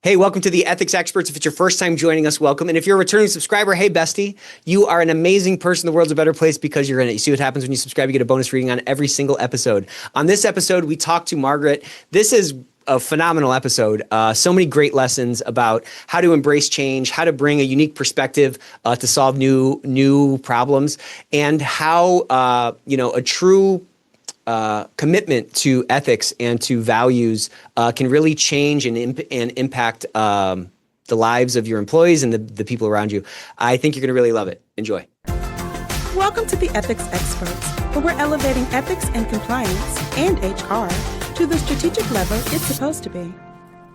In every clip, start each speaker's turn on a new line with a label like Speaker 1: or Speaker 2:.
Speaker 1: Hey, welcome to the Ethics Experts. If it's your first time joining us, welcome. And if you're a returning subscriber, hey, bestie, you are an amazing person. The world's a better place because you're in it. You see what happens when you subscribe, you get a bonus reading on every single episode. On this episode, we talk to Margaret. This is a phenomenal episode. So many great lessons about how to embrace change, how to bring a unique perspective to solve new problems, and how a true commitment to ethics and to values can really change and impact the lives of your employees and the people around you. I think you're going to really love it. Enjoy.
Speaker 2: Welcome to the Ethics Experts, where we're elevating ethics and compliance and HR to the strategic level it's supposed to be.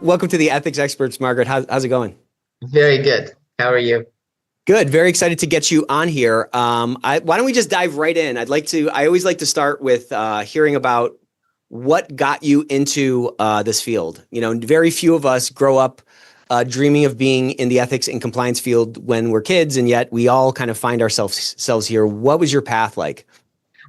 Speaker 1: Welcome to the Ethics Experts, Margaret. How's it going?
Speaker 3: Very good. How are you?
Speaker 1: Good. Very excited to get you on here. Why don't we just dive right in? I always like to start with hearing about what got you into this field. You know, very few of us grow up dreaming of being in the ethics and compliance field when we're kids, and yet we all kind of find ourselves here. What was your path like?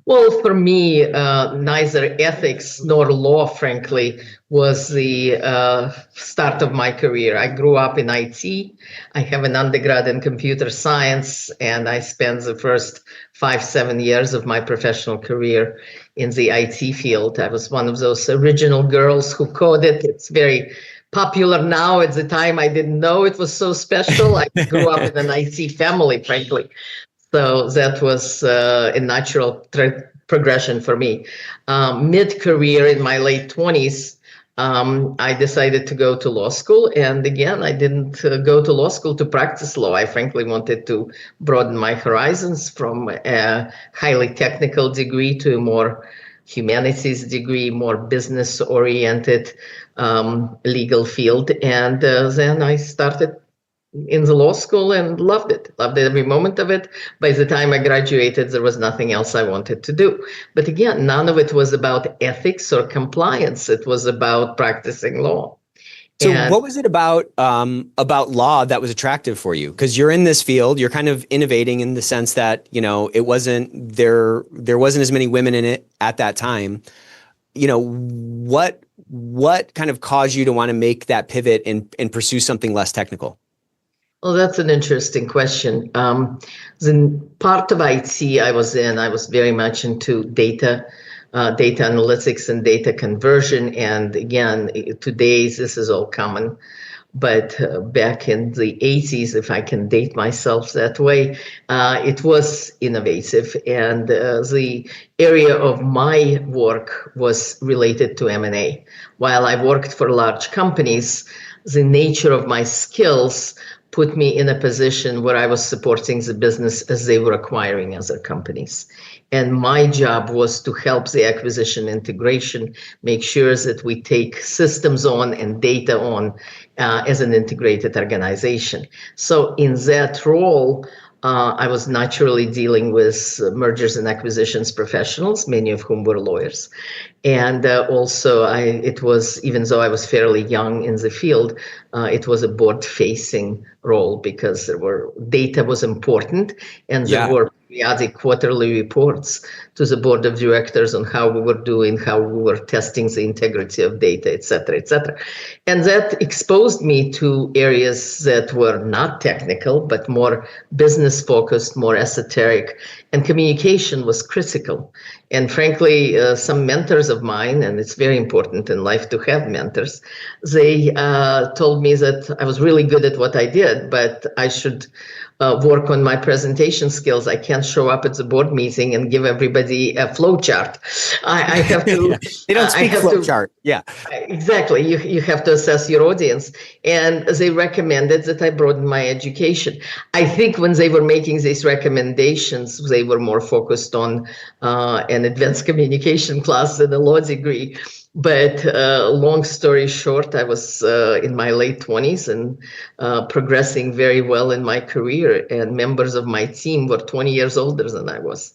Speaker 3: Well, for me, neither ethics nor law, frankly, was the start of my career. I grew up in IT. I have an undergrad in computer science, and I spent the first 5-7 years of my professional career in the IT field. I was one of those original girls who coded. It's very popular now. At the time, I didn't know it was so special. I grew up in an IT family, frankly. So that was a natural progression for me. Mid-career, in my late 20s, I decided to go to law school. And again, I didn't go to law school to practice law. I frankly wanted to broaden my horizons from a highly technical degree to a more humanities degree, more business-oriented legal field. And then I started in the law school and loved it every moment of it. By the time I graduated, there was nothing else I wanted to do. But again, none of it was about ethics or compliance. It was about practicing law.
Speaker 1: So what was it about law that was attractive for you? Because you're in this field, you're kind of innovating in the sense that, you know, there wasn't as many women in it at that time. You know, what kind of caused you to want to make that pivot and pursue something less technical?
Speaker 3: Well, that's an interesting question. The part of IT I was very much into data analytics and data conversion. And again, today this is all common. But back in the 80s, if I can date myself that way, it was innovative. And the area of my work was related to M&A. While I worked for large companies, the nature of my skills put me in a position where I was supporting the business as they were acquiring other companies. And my job was to help the acquisition integration, make sure that we take systems on and data on as an integrated organization. So in that role, I was naturally dealing with mergers and acquisitions professionals, many of whom were lawyers. And also, it was, even though I was fairly young in the field, it was a board-facing role because data was important, and there were periodic quarterly reports to the board of directors on how we were doing, how we were testing the integrity of data, et cetera, et cetera. And that exposed me to areas that were not technical, but more business-focused, more esoteric, and communication was critical. And frankly, some mentors of mine, and it's very important in life to have mentors, they told me that I was really good at what I did, but I should work on my presentation skills. I can't show up at the board meeting and give everybody a flow chart. I have to.
Speaker 1: They don't speak flow chart. Yeah,
Speaker 3: exactly. You have to assess your audience, and they recommended that I broaden my education. I think when they were making these recommendations, they were more focused on an advanced communication class than a law degree. But long story short, I was in my late 20s and progressing very well in my career. And members of my team were 20 years older than I was.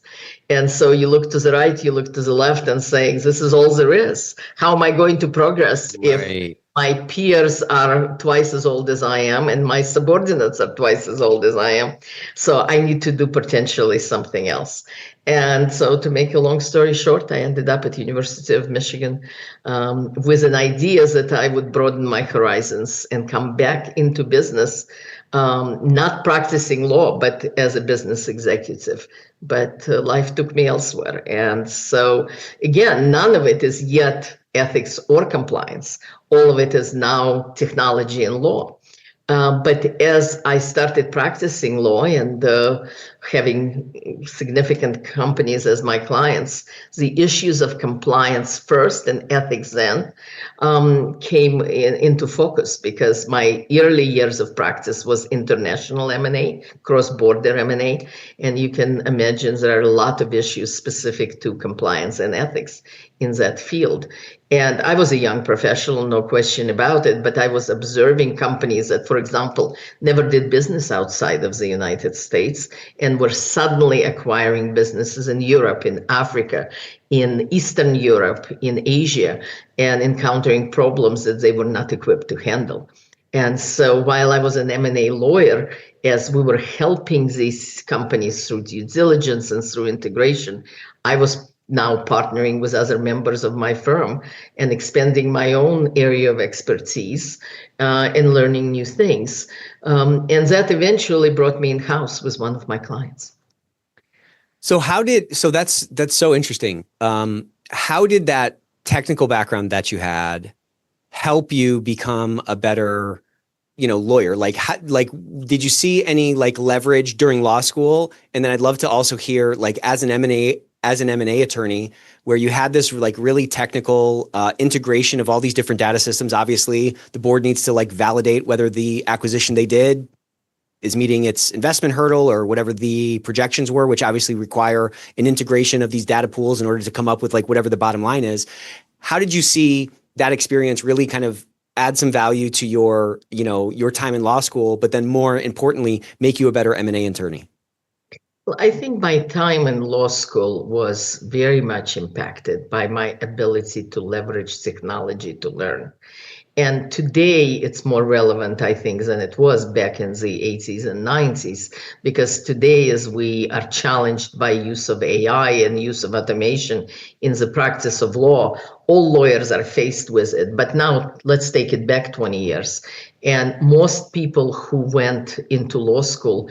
Speaker 3: And so you look to the right, you look to the left and saying, this is all there is. How am I going to progress if my peers are twice as old as I am, and my subordinates are twice as old as I am. So I need to do potentially something else. And so to make a long story short, I ended up at the University of Michigan with an idea that I would broaden my horizons and come back into business, not practicing law, but as a business executive. But life took me elsewhere. And so, again, none of it is yet ethics or compliance. All of it is now technology and law. But as I started practicing law and having significant companies as my clients, the issues of compliance first and ethics then came into focus, because my early years of practice was international M&A, cross-border M&A, and you can imagine there are a lot of issues specific to compliance and ethics in that field. And I was a young professional, no question about it, but I was observing companies that, for example, never did business outside of the United States and were suddenly acquiring businesses in Europe, in Africa, in Eastern Europe, in Asia, and encountering problems that they were not equipped to handle. And so while I was an M&A lawyer, as we were helping these companies through due diligence and through integration, I was now partnering with other members of my firm and expanding my own area of expertise and learning new things. And that eventually brought me in-house with one of my clients.
Speaker 1: So that's so interesting. How did that technical background that you had help you become a better, lawyer? Did you see any leverage during law school? And then I'd love to also hear, as an M&A attorney, where you had this really technical integration of all these different data systems. Obviously, the board needs to validate whether the acquisition they did is meeting its investment hurdle or whatever the projections were, which obviously require an integration of these data pools in order to come up with whatever the bottom line is. How did you see that experience really kind of add some value to your time in law school, but then more importantly, make you a better M&A attorney?
Speaker 3: Well, I think my time in law school was very much impacted by my ability to leverage technology to learn. And today it's more relevant, I think, than it was back in the 80s and 90s, because today, as we are challenged by use of AI and use of automation in the practice of law, all lawyers are faced with it. But now let's take it back 20 years. And most people who went into law school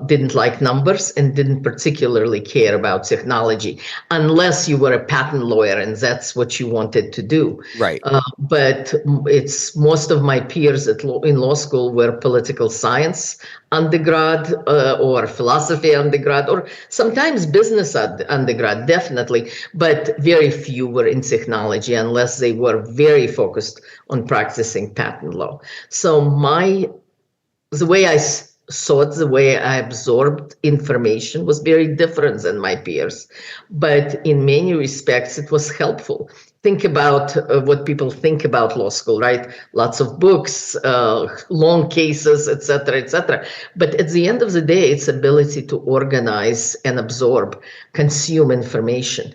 Speaker 3: didn't like numbers and didn't particularly care about technology, unless you were a patent lawyer and that's what you wanted to do.
Speaker 1: Right.
Speaker 3: But it's most of my peers in law school were political science undergrad or philosophy undergrad, or sometimes business undergrad, definitely, but very few were in technology unless they were very focused on practicing patent law. So the way I saw it, the way I absorbed information was very different than my peers, but in many respects it was helpful. Think about what people think about law school, right? Lots of books, long cases, et cetera, et cetera. But at the end of the day, it's ability to organize and absorb, consume information.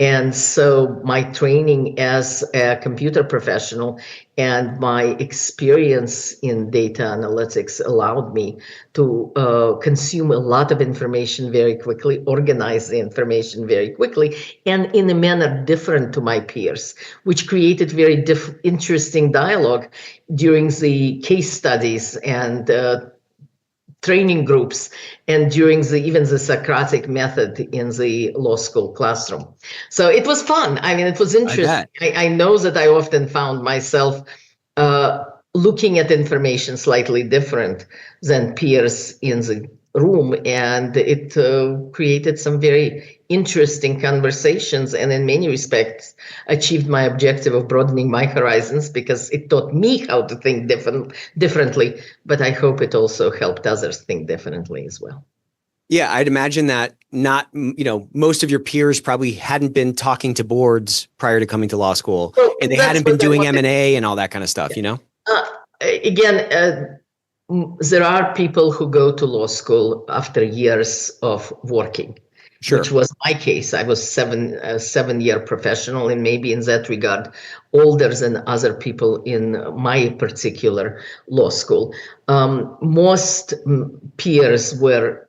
Speaker 3: And so my training as a computer professional and my experience in data analytics allowed me to consume a lot of information very quickly, organize the information very quickly, and in a manner different to my peers, which created very interesting dialogue during the case studies and training groups, and during even the Socratic method in the law school classroom. So it was fun. I mean, it was interesting. I know that I often found myself looking at information slightly different than peers in the room, and it created some very interesting conversations, and in many respects achieved my objective of broadening my horizons, because it taught me how to think differently, but I hope it also helped others think differently as well.
Speaker 1: Yeah, I'd imagine that most of your peers probably hadn't been talking to boards prior to coming to law school, and they hadn't been doing M&A and all that kind of stuff,
Speaker 3: Again, there are people who go to law school after years of working.
Speaker 1: Sure.
Speaker 3: which was my case. I was 7-year professional, and maybe in that regard, older than other people in my particular law school. Most peers were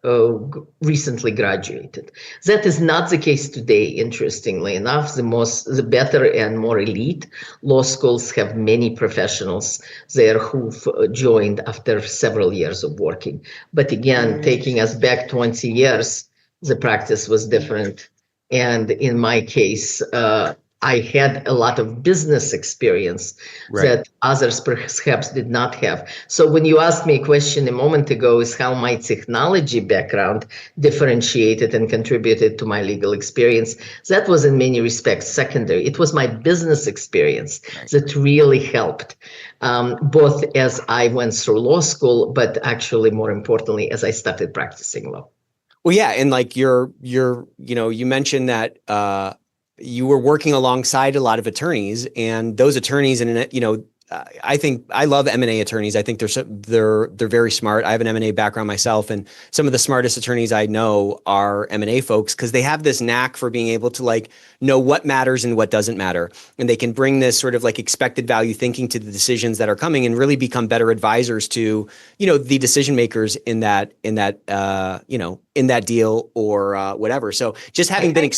Speaker 3: recently graduated. That is not the case today, interestingly enough. The better and more elite law schools have many professionals there who've joined after several years of working. But again, taking us back 20 years, the practice was different. And in my case, I had a lot of business experience that others perhaps did not have. So when you asked me a question a moment ago, is how my technology background differentiated and contributed to my legal experience, that was in many respects secondary. It was my business experience that really helped, both as I went through law school, but actually more importantly, as I started practicing law.
Speaker 1: Well, yeah, and like you mentioned that you were working alongside a lot of attorneys, and those attorneys, and I think I love M&A attorneys. I think they're very smart. I have an M&A background myself, and some of the smartest attorneys I know are M&A folks because they have this knack for being able to know what matters and what doesn't matter, and they can bring this sort of expected value thinking to the decisions that are coming, and really become better advisors to the decision makers in that deal or whatever. So just having been.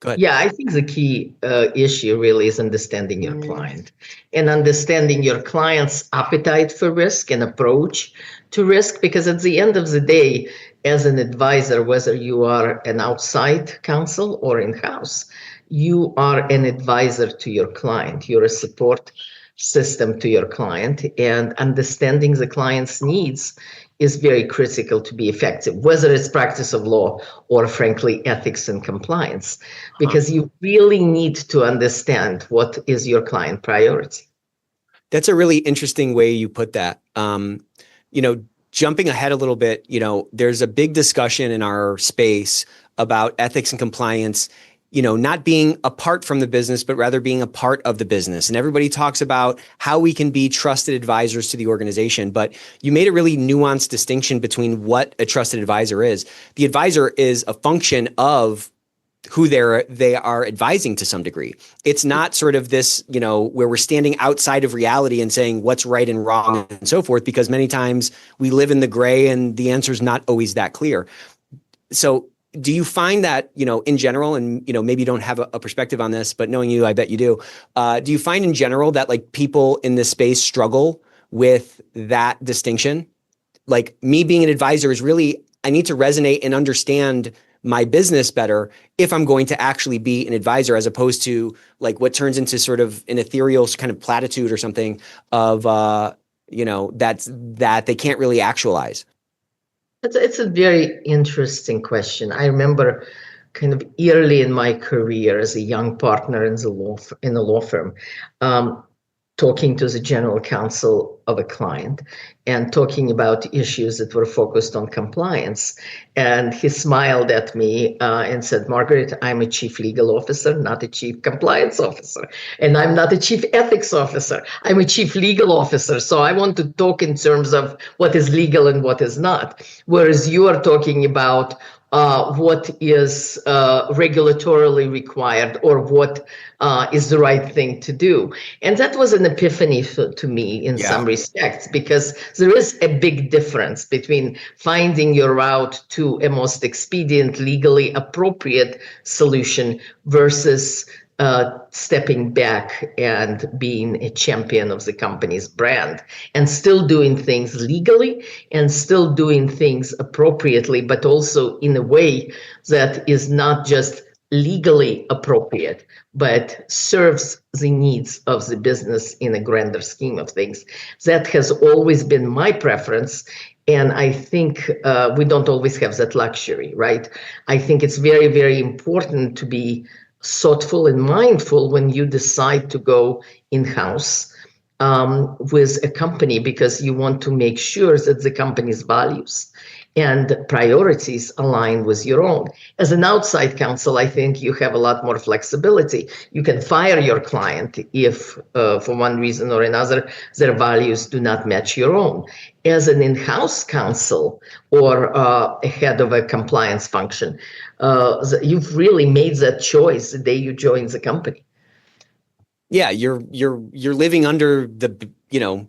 Speaker 1: Go ahead.
Speaker 3: Yeah, I think the key issue really is understanding your client and understanding your client's appetite for risk and approach to risk. Because at the end of the day, as an advisor, whether you are an outside counsel or in-house, you are an advisor to your client. You're a support system to your client, and understanding the client's needs is very critical to be effective, whether it's practice of law or, frankly, ethics and compliance, because you really need to understand what is your client priority.
Speaker 1: That's a really interesting way you put that. Jumping ahead a little bit, there's a big discussion in our space about ethics and compliance, not being apart from the business, but rather being a part of the business. And everybody talks about how we can be trusted advisors to the organization. But you made a really nuanced distinction between what a trusted advisor is. The advisor is a function of who they are advising to some degree. It's not sort of this, where we're standing outside of reality and saying what's right and wrong and so forth, because many times we live in the gray and the answer is not always that clear. So do you find that, in general, and, maybe you don't have a perspective on this, but knowing you, I bet you do. Do you find in general that people in this space struggle with that distinction? Me being an advisor is really, I need to resonate and understand my business better if I'm going to actually be an advisor, as opposed to what turns into sort of an ethereal kind of platitude or something of, that they can't really actualize.
Speaker 3: It's a very interesting question. I remember kind of early in my career as a young partner in the law firm, talking to the general counsel of a client and talking about issues that were focused on compliance. And he smiled at me and said, "Margaret, I'm a chief legal officer, not a chief compliance officer. And I'm not a chief ethics officer. I'm a chief legal officer. So I want to talk in terms of what is legal and what is not. Whereas you are talking about what is regulatorily required or what is the right thing to do." And that was an epiphany to me in some respects, because there is a big difference between finding your route to a most expedient, legally appropriate solution versus stepping back and being a champion of the company's brand and still doing things legally and still doing things appropriately, but also in a way that is not just legally appropriate, but serves the needs of the business in a grander scheme of things. That has always been my preference. And I think we don't always have that luxury, right? I think it's very, very important to be thoughtful and mindful when you decide to go in-house with a company, because you want to make sure that the company's values and priorities align with your own. As an outside counsel, I think you have a lot more flexibility. You can fire your client if, for one reason or another, their values do not match your own. As an in-house counsel or a head of a compliance function, you've really made that choice the day you joined the company.
Speaker 1: Yeah, you're living under the, you know,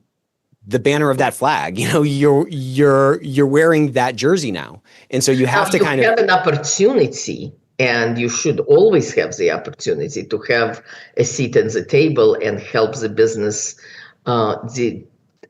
Speaker 1: the banner of that flag. You know, you're wearing that jersey now, and so you have to kind of
Speaker 3: have an opportunity, and you should always have the opportunity to have a seat at the table and help the business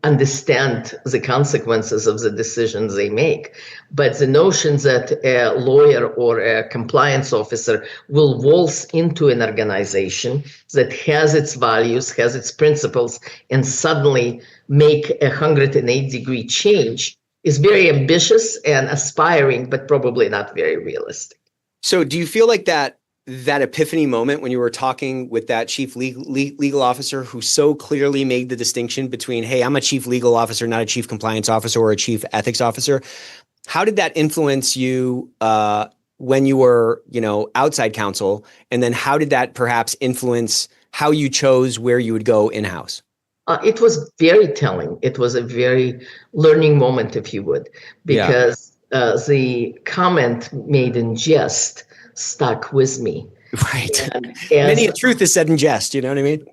Speaker 3: understand the consequences of the decisions they make. But the notion that a lawyer or a compliance officer will waltz into an organization that has its values, has its principles, and suddenly make a 180-degree change is very ambitious and aspiring, but probably not very realistic.
Speaker 1: So do you feel like that epiphany moment when you were talking with that chief legal officer who so clearly made the distinction between, hey, I'm a chief legal officer, not a chief compliance officer or a chief ethics officer. How did that influence you when you were, you know, outside counsel? And then how did that perhaps influence how you chose where you would go in-house?
Speaker 3: It was very telling. It was a very learning moment, if you would, because the comment made in jest stuck with me.
Speaker 1: Right. Many a truth is said in jest, you know what I mean?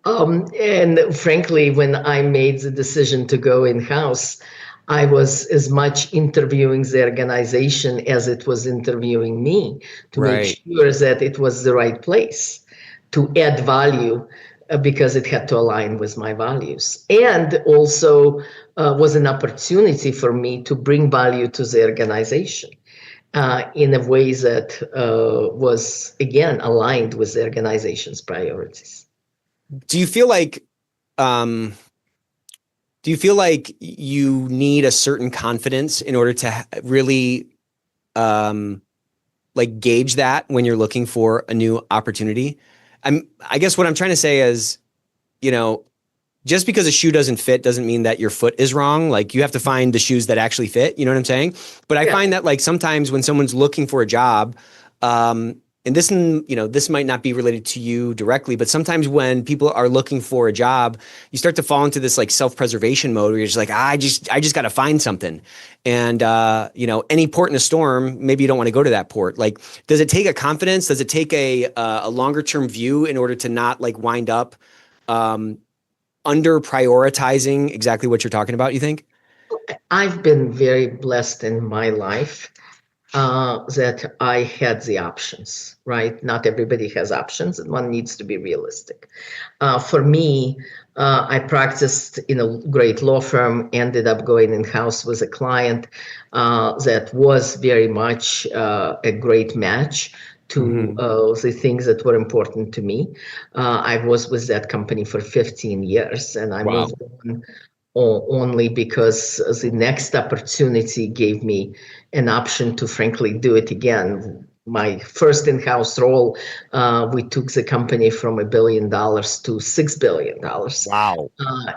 Speaker 3: And frankly, when I made the decision to go in-house, I was as much interviewing the organization as it was interviewing me to make sure that it was the right place to add value, because it had to align with my values. And also was an opportunity for me to bring value to the organization in a way that was, again, aligned with the organization's priorities.
Speaker 1: Do you feel like you need a certain confidence in order to really like gauge that when you're looking for a new opportunity? I guess what I'm trying to say is, you know, just because a shoe doesn't fit doesn't mean that your foot is wrong. Like, you have to find the shoes that actually fit. You know what I'm saying? But I find that, like, sometimes when someone's looking for a job, and this, you know, this might not be related to you directly, but sometimes when people are looking for a job, you start to fall into this like self-preservation mode where you're just like, I just got to find something. And, you know, any port in a storm, maybe you don't want to go to that port. Like, does it take a confidence? Does it take a longer term view in order to not like wind up, under prioritizing exactly what you're talking about, you think?
Speaker 3: I've been very blessed in my life that I had the options, right? Not everybody has options, and one needs to be realistic. For me, I practiced in a great law firm, ended up going in-house with a client that was very much a great match to the things that were important to me. I was with that company for 15 years, and I moved on only because the next opportunity gave me an option to frankly do it again. My first in-house role, we took the company from $1 billion to $6 billion.
Speaker 1: Wow.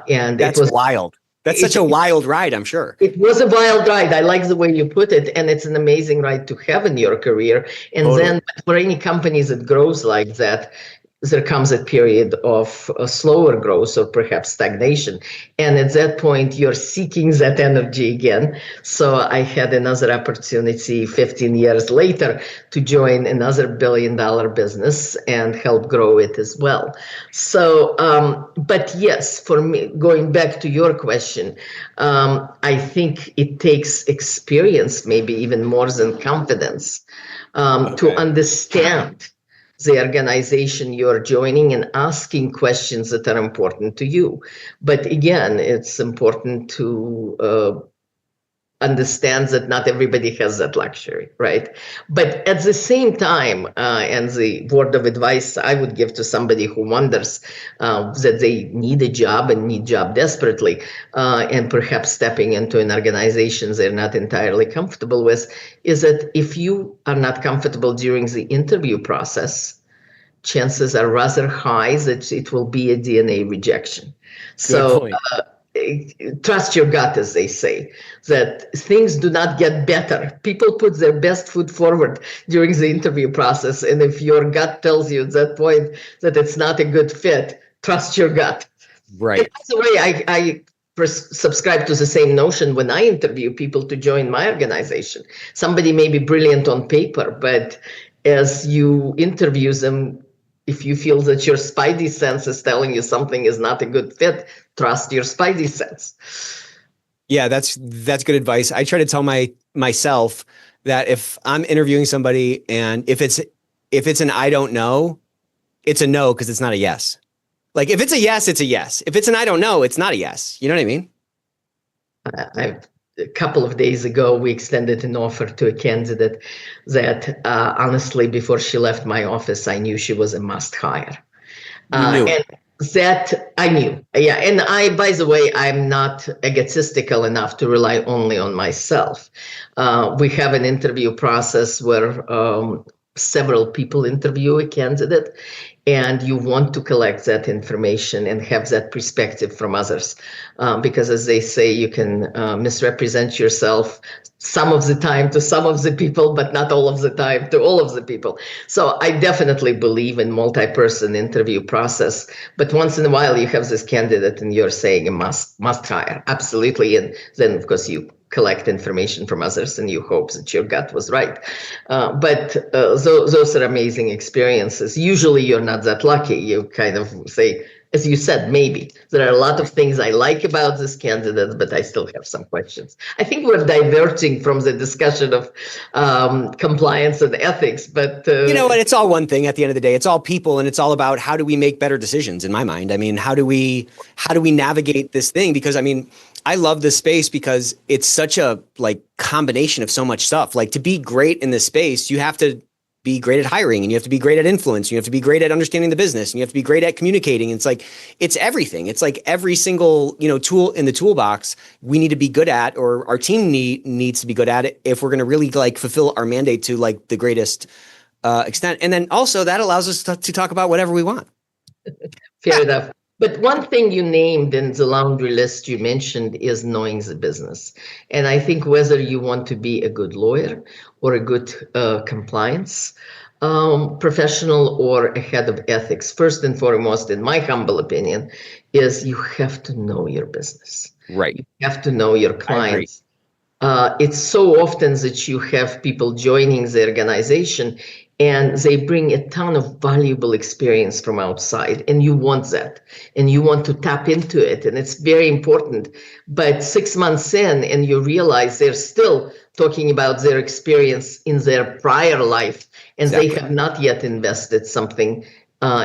Speaker 3: And
Speaker 1: that's wild. That's such a wild ride, I'm sure.
Speaker 3: It was a wild ride. I like the way you put it. And it's an amazing ride to have in your career. And then for any company that grows like that, there comes a period of a slower growth or perhaps stagnation. And at that point, you're seeking that energy again. So I had another opportunity 15 years later to join another $1 billion business and help grow it as well. So, but yes, for me, going back to your question, I think it takes experience, maybe even more than confidence, to understand the organization you're joining and asking questions that are important to you. But again, it's important to understand that not everybody has that luxury, right? But at the same time, and the word of advice I would give to somebody who wonders that they need a job and need job desperately, and perhaps stepping into an organization they're not entirely comfortable with, is that if you are not comfortable during the interview process, chances are rather high that it will be a DNA rejection. So trust your gut, as they say, that things do not get better. People put their best foot forward during the interview process. And if your gut tells you at that point that it's not a good fit, trust your gut.
Speaker 1: Right.
Speaker 3: And by the way, I subscribe to the same notion when I interview people to join my organization. Somebody may be brilliant on paper, but as you interview them, if you feel that your spidey sense is telling you something is not a good fit, trust your spidey sense.
Speaker 1: Yeah, that's good advice. I try to tell myself that if I'm interviewing somebody and if it's an I don't know, it's a no because it's not a yes. Like if it's a yes, it's a yes. If it's an I don't know, it's not a yes. You know what I mean?
Speaker 3: A couple of days ago, we extended an offer to a candidate that honestly, before she left my office, I knew she was a must hire. And that I knew. Yeah. And by the way, I'm not egotistical enough to rely only on myself. We have an interview process where several people interview a candidate, and you want to collect that information and have that perspective from others. Because as they say, you can misrepresent yourself some of the time to some of the people, but not all of the time to all of the people. So I definitely believe in multi-person interview process, but once in a while you have this candidate and you're saying a must hire, absolutely. And then of course you collect information from others and you hope that your gut was right. But those are amazing experiences. Usually you're not that lucky. You kind of say, as you said, maybe. There are a lot of things I like about this candidate, but I still have some questions. I think we're diverging from the discussion of compliance and ethics, but
Speaker 1: you know what? It's all one thing at the end of the day. It's all people, and it's all about how do we make better decisions, in my mind. I mean, how do we navigate this thing? Because I mean, I love this space because it's such a combination of so much stuff. Like to be great in this space, you have to be great at hiring, and you have to be great at influence. You have to be great at understanding the business, and you have to be great at communicating. It's everything. It's like every single, tool in the toolbox we need to be good at, or our team needs to be good at it if we're going to really fulfill our mandate to the greatest extent. And then also that allows us to talk about whatever we want.
Speaker 3: Fair enough. But one thing you named in the laundry list you mentioned is knowing the business. And I think whether you want to be a good lawyer or a good compliance professional or a head of ethics, first and foremost, in my humble opinion, is you have to know your business.
Speaker 1: Right.
Speaker 3: You have to know your clients. It's so often that you have people joining the organization and they bring a ton of valuable experience from outside, and you want that, and you want to tap into it, and it's very important. But 6 months in, and you realize they're still talking about their experience in their prior life, and They have not yet invested something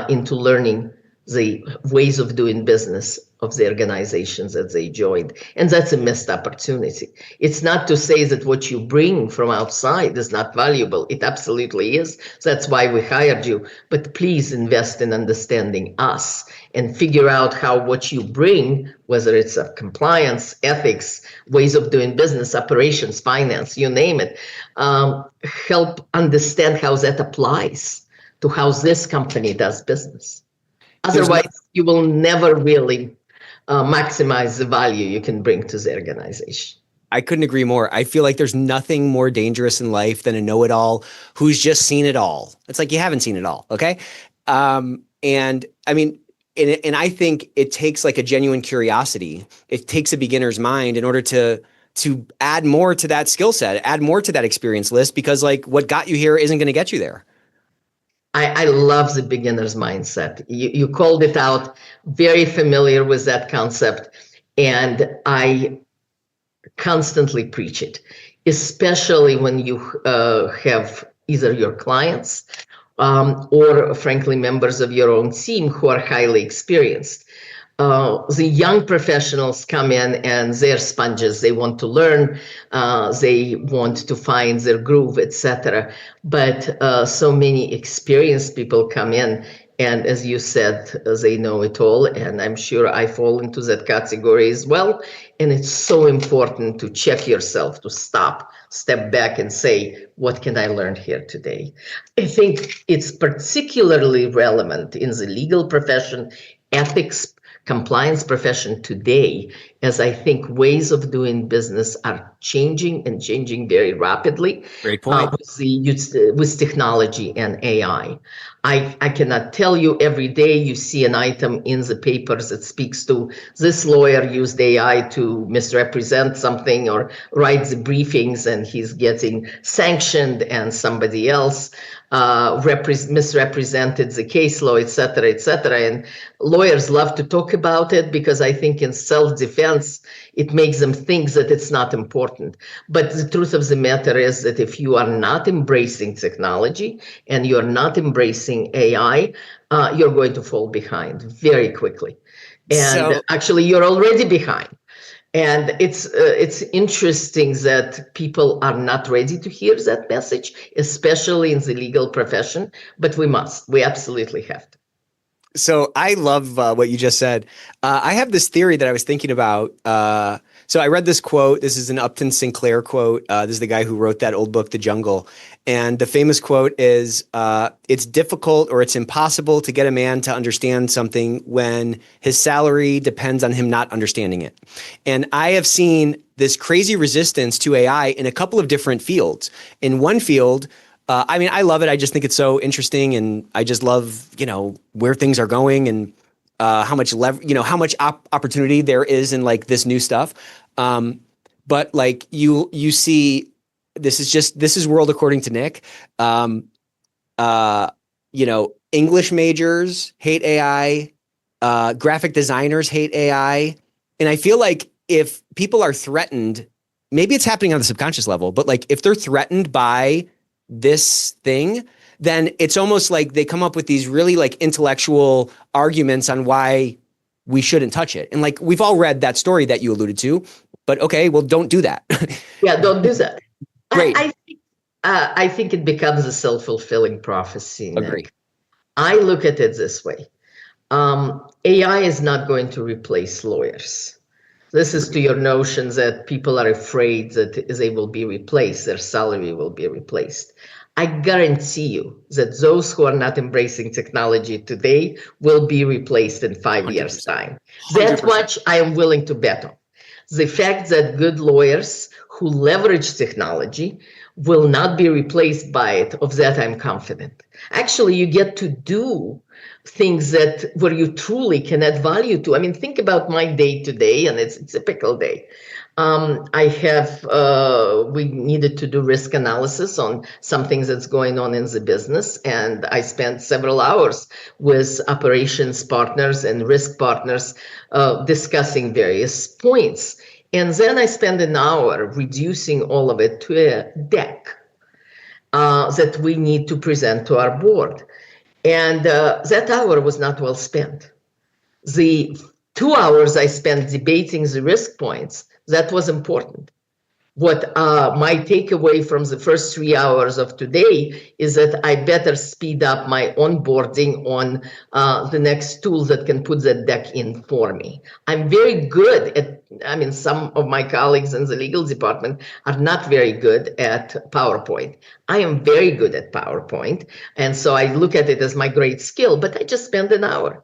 Speaker 3: into learning the ways of doing business of the organizations that they joined. And that's a missed opportunity. It's not to say that what you bring from outside is not valuable. It absolutely is. That's why we hired you. But please invest in understanding us and figure out how what you bring, whether it's a compliance, ethics, ways of doing business, operations, finance, you name it, help understand how that applies to how this company does business. Otherwise, you will never really maximize the value you can bring to the organization.
Speaker 1: I couldn't agree more. I feel like there's nothing more dangerous in life than a know-it-all who's just seen it all. It's like you haven't seen it all, okay? And I mean, and I think it takes a genuine curiosity. It takes a beginner's mind in order to add more to that skill set, add more to that experience list, because what got you here isn't going to get you there.
Speaker 3: I love the beginner's mindset. You called it out, very familiar with that concept, and I constantly preach it, especially when you have either your clients or frankly members of your own team who are highly experienced. The young professionals come in and they're sponges. They want to learn, they want to find their groove, etc. But so many experienced people come in, and as you said, they know it all. And I'm sure I fall into that category as well. And it's so important to check yourself, to step back and say, what can I learn here today? I think it's particularly relevant in the legal profession, ethics, compliance profession today, as I think ways of doing business are changing and changing very rapidly.
Speaker 1: Great point.
Speaker 3: With technology and AI. I cannot tell you every day you see an item in the papers that speaks to this lawyer used AI to misrepresent something or write the briefings and he's getting sanctioned, and somebody else misrepresented the case law, et cetera, et cetera. And lawyers love to talk about it because I think in self-defense, it makes them think that it's not important. But the truth of the matter is that if you are not embracing technology and you're not embracing AI, you're going to fall behind very quickly. And actually, you're already behind. And it's interesting that people are not ready to hear that message, especially in the legal profession, but we absolutely have to.
Speaker 1: So I love what you just said. I have this theory that I was thinking about. So I read this quote. This is an Upton Sinclair quote. This is the guy who wrote that old book, The Jungle. And the famous quote is, it's difficult or it's impossible to get a man to understand something when his salary depends on him not understanding it. And I have seen this crazy resistance to AI in a couple of different fields. In one field, I mean, I love it. I just think it's so interesting, and I just love, where things are going and how much how much opportunity there is in like this new stuff. But like you see, this is World According to Nick. English majors hate AI, graphic designers hate AI, and I feel like if people are threatened, maybe it's happening on the subconscious level, but like if they're threatened by this thing, then it's almost like they come up with these really like intellectual arguments on why we shouldn't touch it. And like, we've all read that story that you alluded to, but okay, well, don't do that.
Speaker 3: Yeah, don't do that.
Speaker 1: Great.
Speaker 3: I think it becomes a self-fulfilling prophecy, Nick.
Speaker 1: Agree.
Speaker 3: I look at it this way. AI is not going to replace lawyers. This is to your notion that people are afraid that they will be replaced, their salary will be replaced. I guarantee you that those who are not embracing technology today will be replaced in 5 years' time. 100%. That much I am willing to bet on. The fact that good lawyers who leverage technology will not be replaced by it, of that I'm confident. Actually, you get to do things where you truly can add value to. I mean, think about my day today, and it's a typical day. We needed to do risk analysis on some things that's going on in the business. And I spent several hours with operations partners and risk partners discussing various points. And then I spent an hour reducing all of it to a deck that we need to present to our board. And that hour was not well spent. The 2 hours I spent debating the risk points, that was important. What my takeaway from the first 3 hours of today is that I better speed up my onboarding on the next tool that can put that deck in for me. I'm very good at, some of my colleagues in the legal department are not very good at PowerPoint. I am very good at PowerPoint. And so I look at it as my great skill, but I just spent an hour.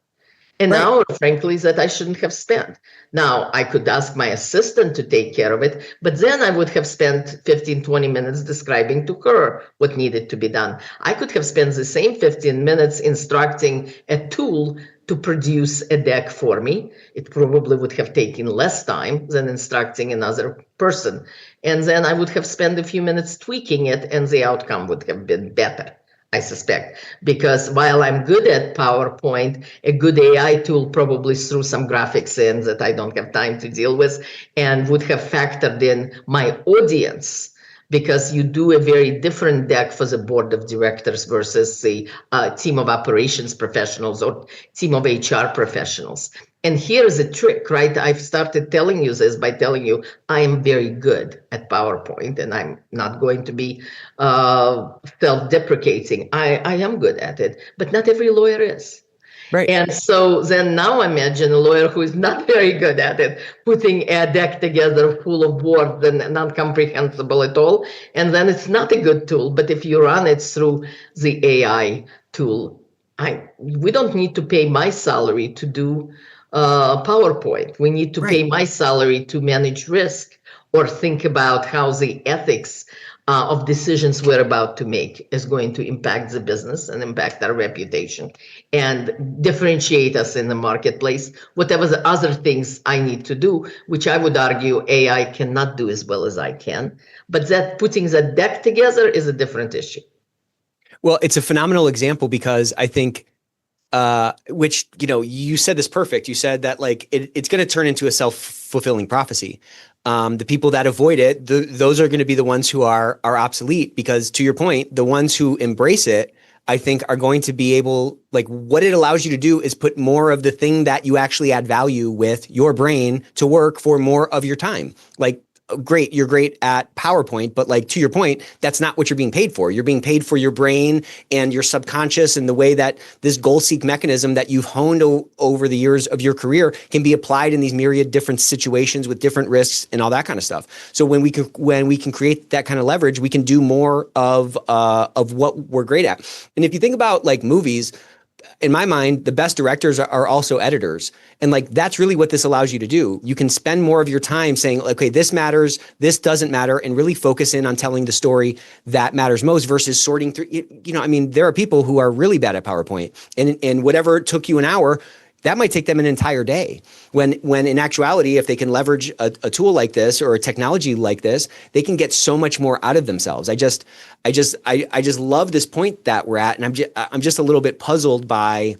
Speaker 3: An hour, frankly, that I shouldn't have spent. Now, I could ask my assistant to take care of it, but then I would have spent 15, 20 minutes describing to her what needed to be done. I could have spent the same 15 minutes instructing a tool to produce a deck for me. It probably would have taken less time than instructing another person. And then I would have spent a few minutes tweaking it, and the outcome would have been better, I suspect, because while I'm good at PowerPoint, a good AI tool probably threw some graphics in that I don't have time to deal with and would have factored in my audience, because you do a very different deck for the board of directors versus the team of operations professionals or team of HR professionals. And here's a trick, right? I've started telling you this by telling you I am very good at PowerPoint, and I'm not going to be self-deprecating. I am good at it, but not every lawyer is.
Speaker 1: Right.
Speaker 3: And so then now imagine a lawyer who is not very good at it, putting a deck together full of words and non-comprehensible at all. And then it's not a good tool. But if you run it through the AI tool, we don't need to pay my salary to do PowerPoint. We need to pay
Speaker 1: Right.
Speaker 3: my salary to manage risk or think about how the ethics of decisions we're about to make is going to impact the business and impact our reputation and differentiate us in the marketplace, whatever the other things I need to do, which I would argue AI cannot do as well as I can. But that putting that deck together is a different issue.
Speaker 1: Well, it's a phenomenal example because I think, which, you said this perfect. You said that like it's going to turn into a self-fulfilling prophecy. The people that avoid it, those are going to be the ones who are obsolete, because to your point, the ones who embrace it, I think, are going to be able, like, what it allows you to do is put more of the thing that you actually add value with your brain to work for more of your time. Like, great, you're great at PowerPoint, but like, to your point, that's not what you're being paid for. You're being paid for your brain and your subconscious, and the way that this goal seek mechanism that you've honed over the years of your career can be applied in these myriad different situations with different risks and all that kind of stuff. So when we can create that kind of leverage, we can do more of what we're great at. And if you think about like movies, in my mind, the best directors are also editors. And like, that's really what this allows you to do. You can spend more of your time saying, okay, this matters, this doesn't matter, and really focus in on telling the story that matters most versus sorting through, there are people who are really bad at PowerPoint, and whatever took you an hour, that might take them an entire day. When in actuality, if they can leverage a tool like this or a technology like this, they can get so much more out of themselves. I just love this point that we're at, and I'm just a little bit puzzled by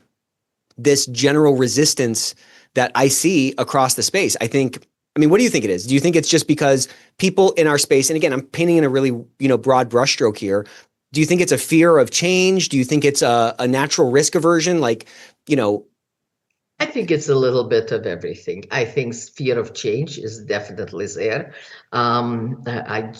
Speaker 1: this general resistance that I see across the space. What do you think it is? Do you think it's just because people in our space, and again, I'm painting in a really broad brushstroke here. Do you think it's a fear of change? Do you think it's a natural risk aversion?
Speaker 3: I think it's a little bit of everything. I think fear of change is definitely there. My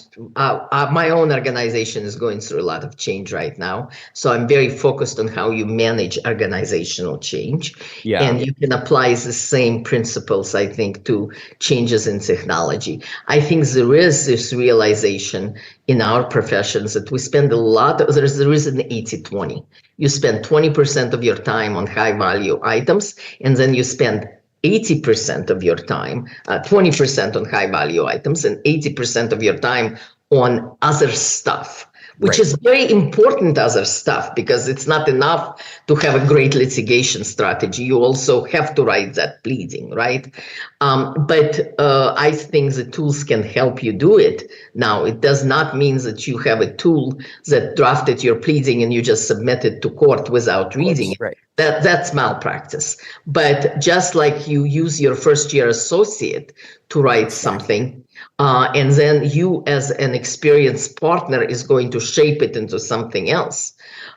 Speaker 3: own organization is going through a lot of change right now, so I'm very focused on how you manage organizational change.
Speaker 1: Yeah.
Speaker 3: And you can apply the same principles, I think, to changes in technology. I think there is this realization in our professions that we spend there is an 80-20. You spend 20% of your time on high value items, and then you spend 80% of your time, 20% on high value items, and 80% of your time on other stuff, which is very important other stuff, because it's not enough to have a great litigation strategy. You also have to write that pleading, right? But I think the tools can help you do it. Now, it does not mean that you have a tool that drafted your pleading and you just submit it to court without reading it.
Speaker 1: Right.
Speaker 3: That's malpractice. But just like you use your first year associate to write something, and then you as an experienced partner is going to shape it into something else,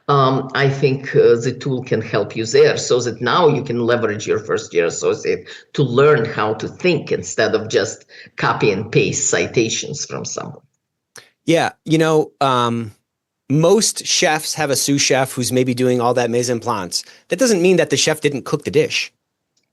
Speaker 3: I think the tool can help you there, so that now you can leverage your first year associate to learn how to think instead of just copy and paste citations from someone. Yeah.
Speaker 1: Most chefs have a sous chef who's maybe doing all that mise en place. That doesn't mean that the chef didn't cook the dish.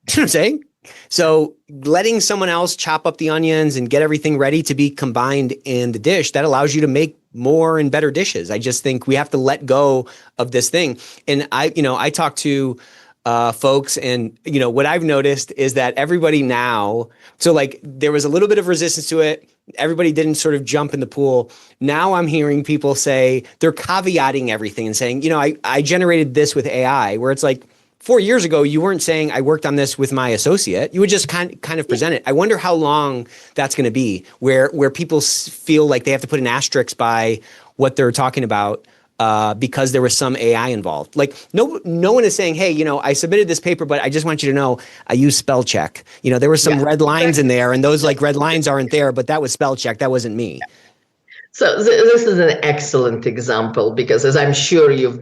Speaker 1: You know what I'm saying? So letting someone else chop up the onions and get everything ready to be combined in the dish, that allows you to make more and better dishes. I just think we have to let go of this thing. And I talk to folks, and what I've noticed is that everybody now, so like there was a little bit of resistance to it. Everybody didn't sort of jump in the pool. Now I'm hearing people say they're caveating everything and saying, I generated this with AI, where it's like, 4 years ago, you weren't saying I worked on this with my associate. You would just kind of present it. I wonder how long that's going to be, where people feel like they have to put an asterisk by what they're talking about because there was some AI involved. Like no one is saying, hey, I submitted this paper, but I just want you to know I used spell check. There were some red lines in there, and those like red lines aren't there, but that was spell check. That wasn't me.
Speaker 3: So this is an excellent example, because as I'm sure you've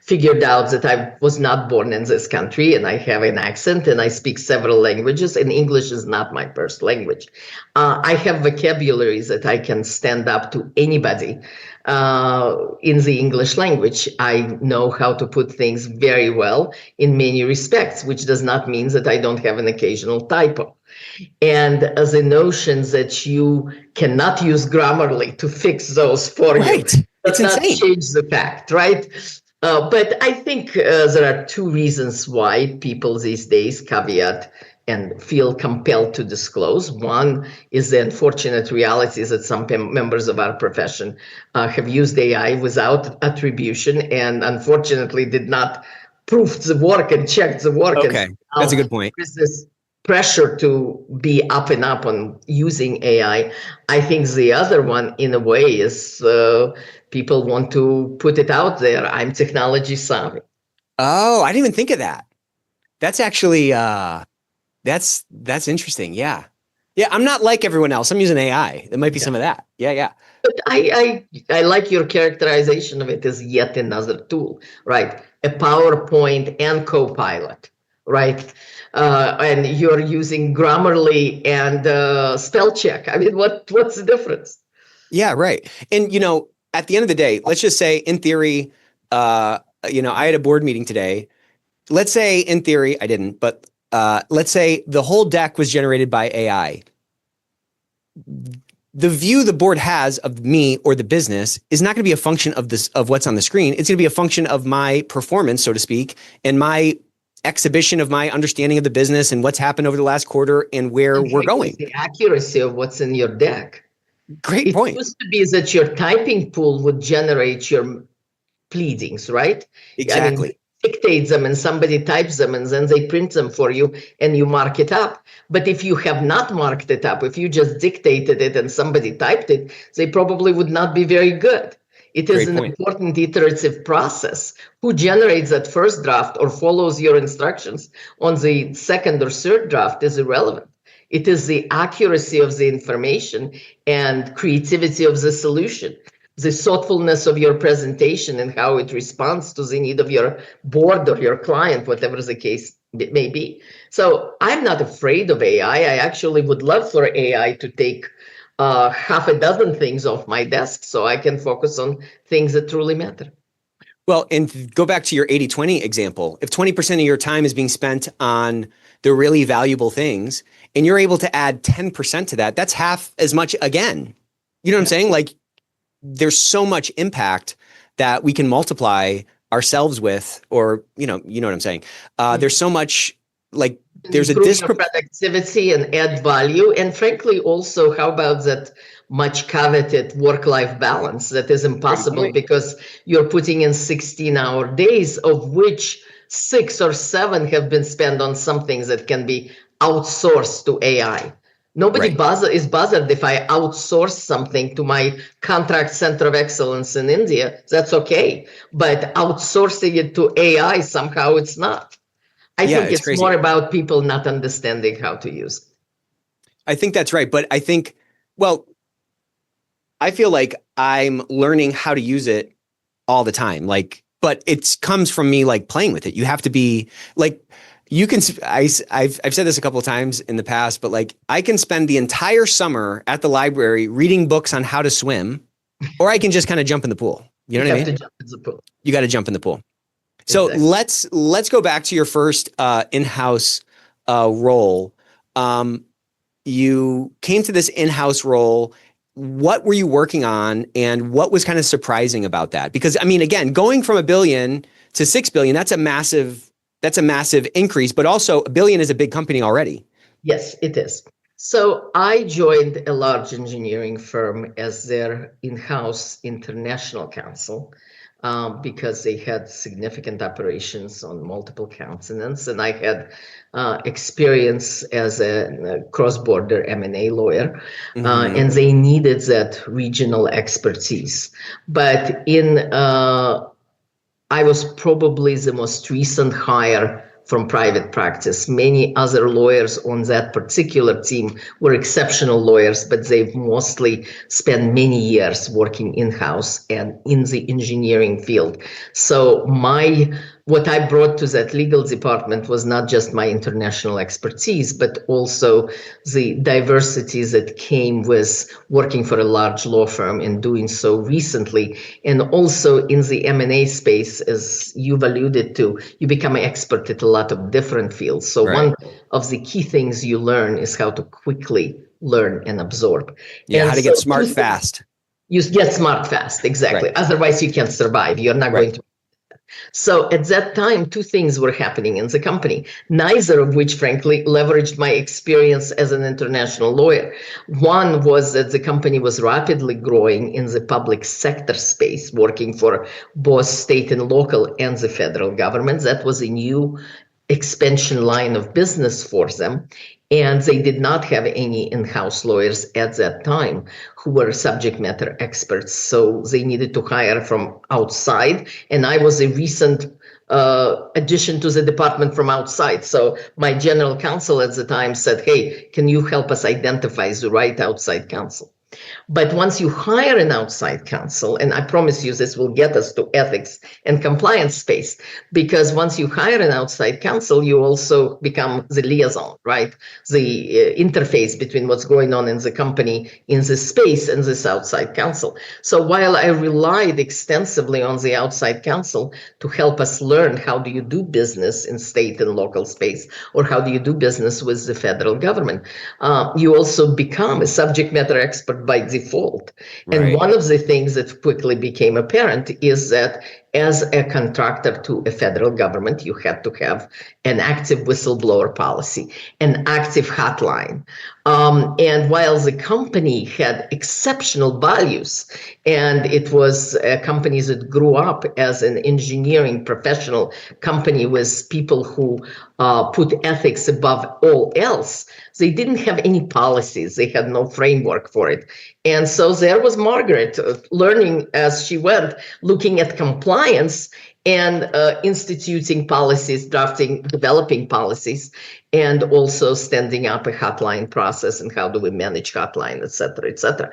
Speaker 3: figured out, that I was not born in this country, and I have an accent, and I speak several languages, and English is not my first language. I have vocabulary that I can stand up to anybody in the English language. I know how to put things very well in many respects, which does not mean that I don't have an occasional typo. And the notion that you cannot use Grammarly to fix those for you does not change the fact, right? But I think there are two reasons why people these days caveat and feel compelled to disclose. One is the unfortunate reality that some members of our profession have used AI without attribution and unfortunately did not prove the work and check the work.
Speaker 1: Okay,
Speaker 3: and
Speaker 1: that's a good point.
Speaker 3: There's this pressure to be up and up on using AI. I think the other one, in a way, is people want to put it out there. I'm technology savvy.
Speaker 1: Oh, I didn't even think of that. That's actually that's interesting. Yeah. Yeah, I'm not like everyone else. I'm using AI. There might be some of that. Yeah.
Speaker 3: But I like your characterization of it as yet another tool, right? A PowerPoint and Copilot, right? And you're using Grammarly and spell check. I mean, what's the difference?
Speaker 1: Yeah, right. And at the end of the day, let's just say in theory, I had a board meeting today. Let's say in theory, I didn't, but let's say the whole deck was generated by AI. The view the board has of me or the business is not going to be a function of what's on the screen. It's going to be a function of my performance, so to speak, and my exhibition of my understanding of the business and what's happened over the last quarter and where we're going.
Speaker 3: The accuracy of what's in your deck.
Speaker 1: Great point.
Speaker 3: It used to be that your typing pool would generate your pleadings, right?
Speaker 1: Exactly.
Speaker 3: I mean, dictate them and somebody types them and then they print them for you and you mark it up. But if you have not marked it up, if you just dictated it and somebody typed it, they probably would not be very good. It is an important iterative process. Who generates that first draft or follows your instructions on the second or third draft is irrelevant. It is the accuracy of the information and creativity of the solution, the thoughtfulness of your presentation and how it responds to the need of your board or your client, whatever the case may be. So I'm not afraid of AI. I actually would love for AI to take half a dozen things off my desk so I can focus on things that truly matter.
Speaker 1: Well, and go back to your 80-20 example. If 20% of your time is being spent on the really valuable things and you're able to add 10% to that, that's half as much again. You know what I'm saying? Like there's so much impact that we can multiply ourselves with, or, you know what I'm saying? There's so much, like there's
Speaker 3: improve
Speaker 1: a
Speaker 3: your productivity and add value. And frankly, also, how about that much coveted work-life balance that is impossible because you're putting in 16-hour days, of which 6 or 7 have been spent on something that can be outsourced to AI. Nobody is bothered if I outsource something to my contract center of excellence in India. That's okay. But outsourcing it to AI, somehow it's not. I think it's more about people not understanding how to use it.
Speaker 1: I think that's right. But I think, well, I feel like I'm learning how to use it all the time. Like, but it comes from me like playing with it. You have to be like, you can, I've said this a couple of times in the past, but like I can spend the entire summer at the library reading books on how to swim, or I can just kind of jump in the pool. You know what I mean? You got to jump in the pool. So let's go back to your first in-house role. You came to this in-house role. What were you working on, and what was kind of surprising about that? Because I mean, again, going from $1 billion to $6 billion, that's a massive increase. But also, $1 billion is a big company already.
Speaker 3: Yes, it is. So I joined a large engineering firm as their in-house international counsel. Because they had significant operations on multiple continents, and I had experience as a cross-border M&A lawyer, and they needed that regional expertise. But I was probably the most recent hire from private practice. Many other lawyers on that particular team were exceptional lawyers, but they've mostly spent many years working in-house and in the engineering field. So what I brought to that legal department was not just my international expertise, but also the diversity that came with working for a large law firm and doing so recently. And also in the M&A space, as you've alluded to, you become an expert at a lot of different fields. So one of the key things you learn is how to quickly learn and absorb.
Speaker 1: Yeah, and how to get smart fast.
Speaker 3: You get smart fast, exactly. Otherwise, you can't survive. You're not going to. So at that time, two things were happening in the company, neither of which, frankly, leveraged my experience as an international lawyer. One was that the company was rapidly growing in the public sector space, working for both state and local and the federal government. That was a new expansion line of business for them. And they did not have any in-house lawyers at that time who were subject matter experts. So they needed to hire from outside. And I was a recent addition to the department from outside. So my general counsel at the time said, hey, can you help us identify the right outside counsel? But once you hire an outside counsel, and I promise you this will get us to ethics and compliance space, because once you hire an outside counsel, you also become the liaison, right? The interface between what's going on in the company in this space and this outside counsel. So while I relied extensively on the outside counsel to help us learn how do you do business in state and local space, or how do you do business with the federal government, you also become a subject matter expert by default. And
Speaker 1: Right.
Speaker 3: one of the things that quickly became apparent is that as a contractor to a federal government, you had to have an active whistleblower policy, an active hotline. And while the company had exceptional values, and it was a company that grew up as an engineering professional company with people who put ethics above all else, they didn't have any policies. They had no framework for it. And so there was Margaret learning as she went, looking at compliance and instituting policies, drafting, developing policies, and also standing up a hotline process and how do we manage hotline, et cetera, et cetera.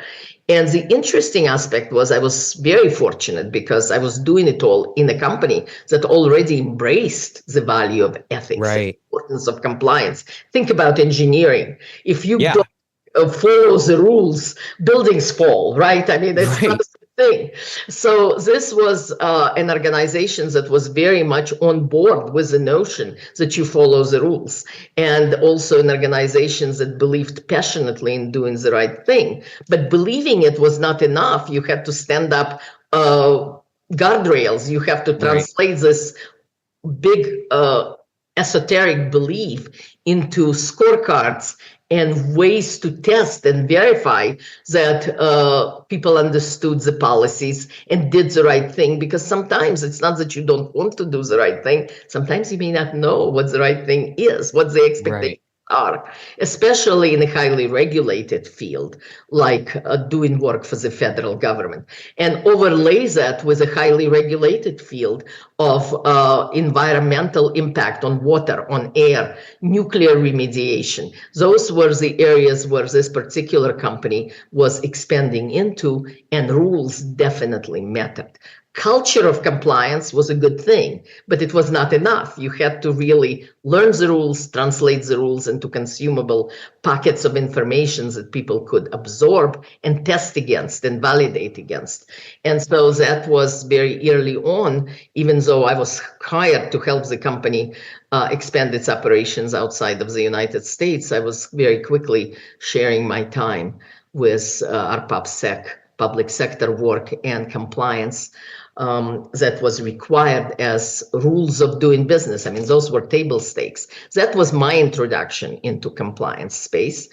Speaker 3: And the interesting aspect was I was very fortunate because I was doing it all in a company that already embraced the value of ethics,
Speaker 1: Right.
Speaker 3: the importance of compliance. Think about engineering. If you
Speaker 1: Yeah.
Speaker 3: don't follow the rules, buildings fall, right? I mean, it's
Speaker 1: Right.
Speaker 3: not a thing. So this was an organization that was very much on board with the notion that you follow the rules, and also an organization that believed passionately in doing the right thing. But believing it was not enough. You had to stand up guardrails. You have to translate this big esoteric belief into scorecards and ways to test and verify that people understood the policies and did the right thing. Because sometimes it's not that you don't want to do the right thing. Sometimes you may not know what the right thing is, what the expectations are, especially in a highly regulated field like doing work for the federal government, and overlay that with a highly regulated field of environmental impact on water, on air, nuclear remediation. Those were the areas where this particular company was expanding into, and rules definitely mattered. Culture of compliance was a good thing, but it was not enough. You had to really learn the rules, translate the rules into consumable packets of information that people could absorb and test against and validate against. And so that was very early on, even though I was hired to help the company expand its operations outside of the United States, I was very quickly sharing my time with our PubSec, public sector work and compliance that was required as rules of doing business. I mean, those were table stakes. That was my introduction into compliance space.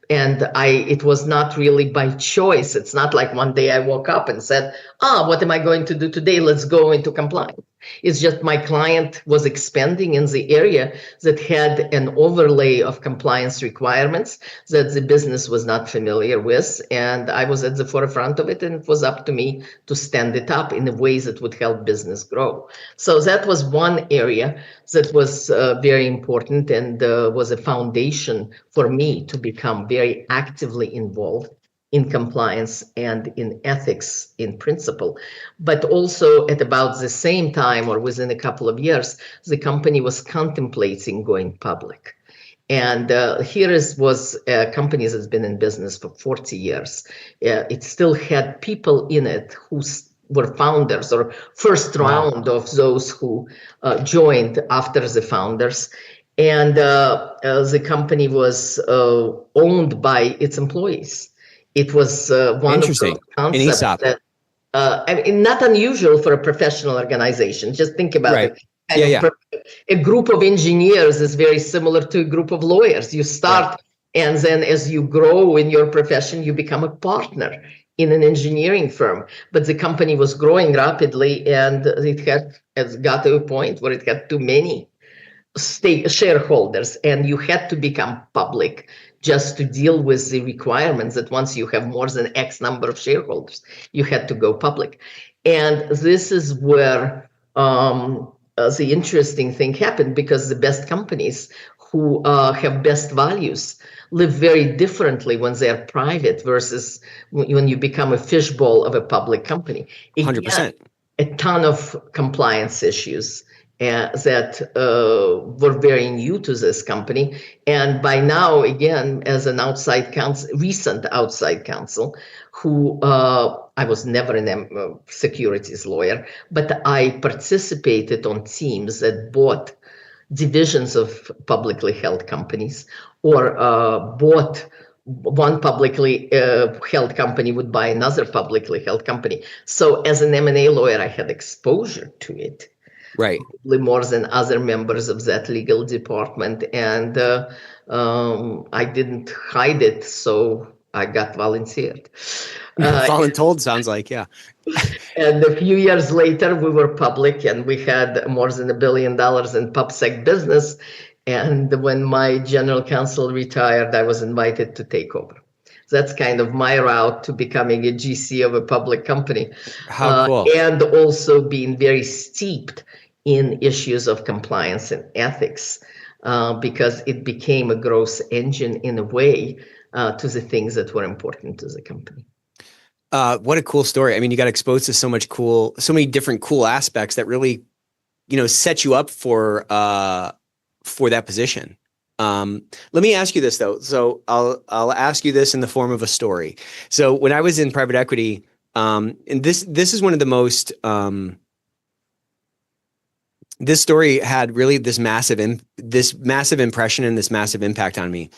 Speaker 3: And it was not really by choice. It's not like one day I woke up and said, what am I going to do today? Let's go into compliance. It's just my client was expanding in the area that had an overlay of compliance requirements that the business was not familiar with. And I was at the forefront of it, and it was up to me to stand it up in a way that would help business grow. So that was one area that was very important and was a foundation for me to become very actively involved in compliance and in ethics in principle. But also at about the same time, or within a couple of years, the company was contemplating going public. And here was a company that's been in business for 40 years. It still had people in it who were founders or first round of those who joined after the founders. And the company was owned by its employees. It was one of those concepts that I mean, not unusual for a professional organization. Just think about
Speaker 1: Right.
Speaker 3: it. A group of engineers is very similar to a group of lawyers. You start, and then as you grow in your profession, you become a partner in an engineering firm. But the company was growing rapidly, and it got to a point where it had too many shareholders, and you had to become public just to deal with the requirements that once you have more than X number of shareholders, you had to go public. And this is where the interesting thing happened, because the best companies who have best values live very differently when they're private versus when you become a fishbowl of a public company.
Speaker 1: 100%.
Speaker 3: A ton of compliance issues that were very new to this company. And by now, again, as an outside counsel, recent outside counsel, who I was never a securities lawyer, but I participated on teams that bought divisions of publicly held companies, or bought one publicly held company would buy another publicly held company. So as an M&A lawyer, I had exposure to it.
Speaker 1: Right.
Speaker 3: Probably more than other members of that legal department. And I didn't hide it, so I got volunteered.
Speaker 1: Voluntold sounds like, yeah.
Speaker 3: And a few years later, we were public, and we had more than $1 billion in PubSec business. And when my general counsel retired, I was invited to take over. That's kind of my route to becoming a GC of a public company.
Speaker 1: How cool.
Speaker 3: And also being very steeped in issues of compliance and ethics, because it became a growth engine in a way to the things that were important to the company.
Speaker 1: What a cool story. I mean, you got exposed to so many different cool aspects that really, set you up for that position. Let me ask you this though. So I'll ask you this in the form of a story. So when I was in private equity, and this is one of the most, this story had really this massive impression and this massive impact on me.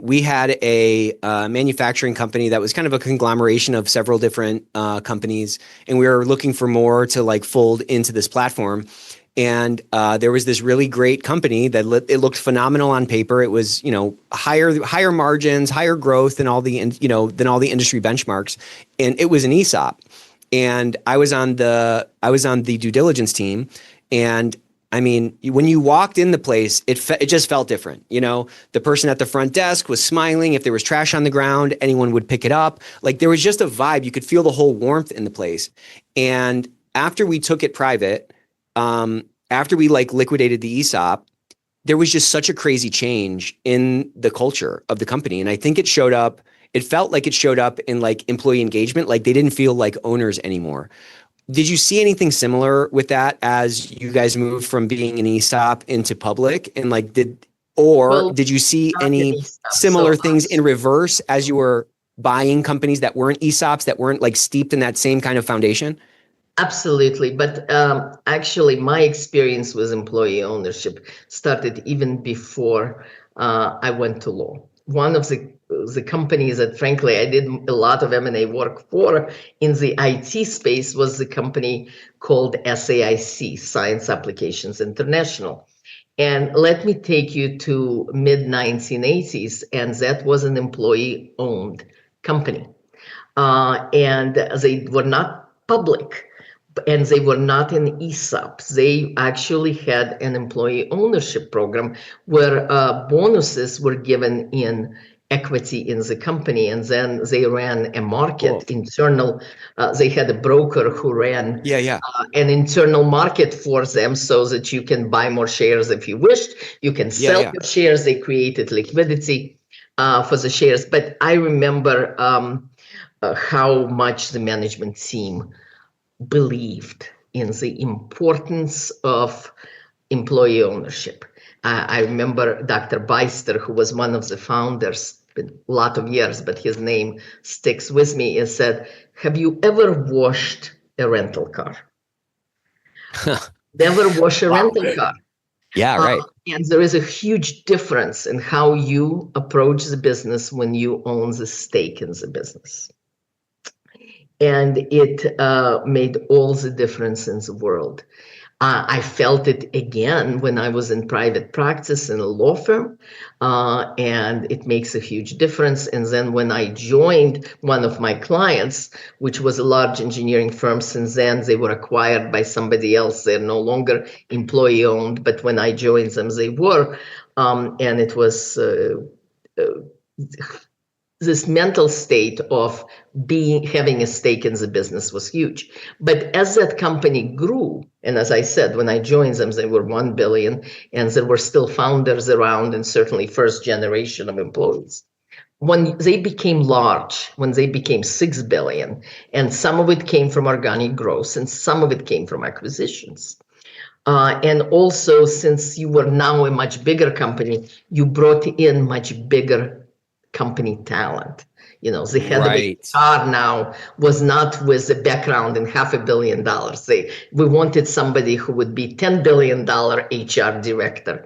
Speaker 1: We had a manufacturing company that was kind of a conglomeration of several different companies, and we were looking for more to fold into this platform. And there was this really great company that it looked phenomenal on paper. It was higher margins, higher growth than all the industry benchmarks, and it was an ESOP. And I was on the due diligence team. And I mean, when you walked in the place, it just felt different. The person at the front desk was smiling. If there was trash on the ground, anyone would pick it up. There was just a vibe. You could feel the whole warmth in the place. And after we took it private, after we liquidated the ESOP, there was just such a crazy change in the culture of the company. And I think it showed up. It felt like it showed up in employee engagement. They didn't feel like owners anymore. Did you see anything similar with that as you guys moved from being an ESOP into public? And did you see any similar things in reverse as you were buying companies that weren't ESOPs, that weren't steeped in that same kind of foundation?
Speaker 3: Absolutely. But actually, my experience with employee ownership started even before I went to law. One of the companies that, frankly, I did a lot of M&A work for in the IT space was the company called SAIC, Science Applications International. And let me take you to mid-1980s, and that was an employee-owned company. And they were not public, and they were not an ESOP. They actually had an employee ownership program where bonuses were given in equity in the company, and then they ran a market internal. They had a broker who ran an internal market for them, so that you can buy more shares if you wished. You can sell your shares. They created liquidity for the shares. But I remember how much the management team believed in the importance of employee ownership. I remember Dr. Beister, who was one of the founders, been a lot of years, but his name sticks with me, and said, "Have you ever washed a rental car?" Never wash a rental car.
Speaker 1: Yeah, right.
Speaker 3: And there is a huge difference in how you approach the business when you own the stake in the business. And it made all the difference in the world. I felt it again when I was in private practice in a law firm, and it makes a huge difference. And then when I joined one of my clients, which was a large engineering firm, since then they were acquired by somebody else. They're no longer employee owned, but when I joined them, they were. And it was this mental state of having a stake in the business was huge. But as that company grew, and as I said, when I joined them, they were 1 billion, and there were still founders around, and certainly first generation of employees. When they became large, when they became 6 billion, and some of it came from organic growth, and some of it came from acquisitions. And also, since you were now a much bigger company, you brought in much bigger company talent. You know, the head of HR now was not with a background in $500 million. We wanted somebody who would be $10 billion HR director.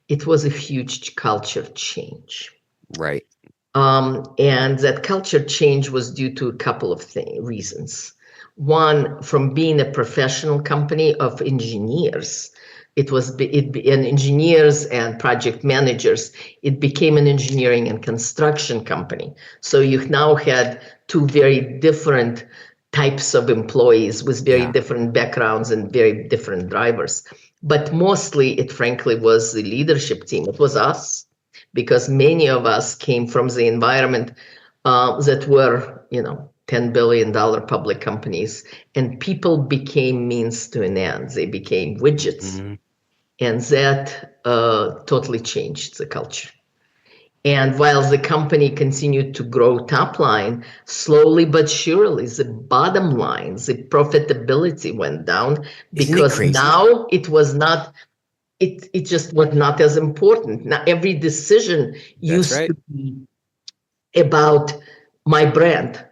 Speaker 3: It was a huge culture change.
Speaker 1: Right.
Speaker 3: And that culture change was due to a couple of reasons. One, from being a professional company of engineers, and engineers and project managers, it became an engineering and construction company. So you now had two very different types of employees with very different backgrounds and very different drivers. But mostly it frankly was the leadership team. It was us, because many of us came from the environment that were, $10 billion public companies, and people became means to an end. They became widgets. Mm-hmm. And that totally changed the culture. And while the company continued to grow top line, slowly but surely, the bottom line, the profitability went down, because now it was not, it just was not as important. Now every decision used to be about my brand.